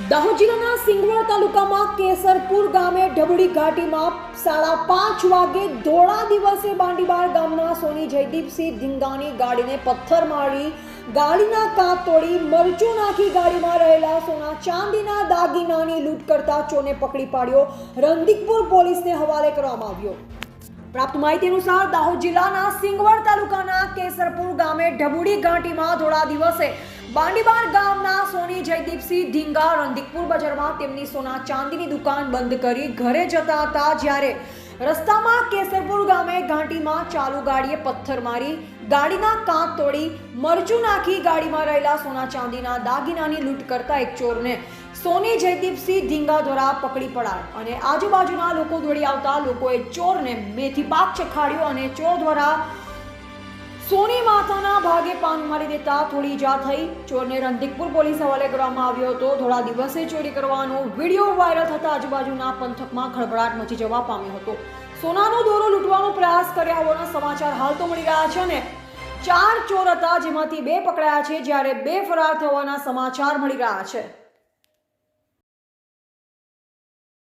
દાહોદ જિલ્લાના સિંગવડ તાલુકામાં કેસરપુર ગામે ઢબુડી ઘાટીમાં 5:30 વાગે ધોળા દિવસે બાંડીબાર ગામના સોની જયદીપસિંહ ધીંગાની ગાડીને પથ્થર મારી ગાડીના કાચ તોડી મરચું નાખી ગાડીમાં રહેલા સોના ચાંદીના દાગીનાની લૂંટ કરતા ચોરને પકડી પાડ્યો રંધીકપુર પોલીસને હવાલે કરવામાં આવ્યો। પ્રાપ્ત માહિતી અનુસાર દાહોદ જિલ્લાના સિંગવડ તાલુકાના કેસરપુર ગામે ઢબુડી ઘાટીમાં ધોળા દિવસે બાંડીબાર ગામના સોની જયદીપસિંહ ધીંગા રંધીકપુર બજારમાં તેમની સોના ચાંદીની દુકાન બંધ કરી ઘરે જતા હતા, જ્યારે રસ્તામાં કેસરપુર ગામે ઘાટીમાં ચાલુ ગાડીએ પથ્થર મારી ગાડીના કાચ તોડી મરચું નાખી ગાડીમાં રહેલા સોના ચાંદીના દાગીનાની લૂંટ કરતા એક ચોરને સોની જયદીપસિંહ ધીંગા દ્વારા પકડી પડાયો અને આજુબાજુના લોકો દોડી આવતા લોકોએ ચોરને મેથી પાક ચખાડ્યો અને ચોર દ્વારા સોની માથાના ભાગે પાન મારી દેતા થોડી ઈજા થઈ। ચોરને રંધીકપુર પોલીસ હવાલે કરવામાં આવ્યો હતો। ધોળા દિવસે ચોરી કરવાનો વિડીયો વાયરલ થતા આજુબાજુના પંથકમાં ખળભળાટ મચી જવા પામ્યો હતો। સોનાનો દોરો લૂંટવાનો પ્રયાસ કર્યા હોવાના સમાચાર હાલ તો મળી રહ્યા છે અને 4 ચોર હતા, જેમાંથી 2 પકડાયા છે, જ્યારે 2 ફરાર થવાના સમાચાર મળી રહ્યા છે।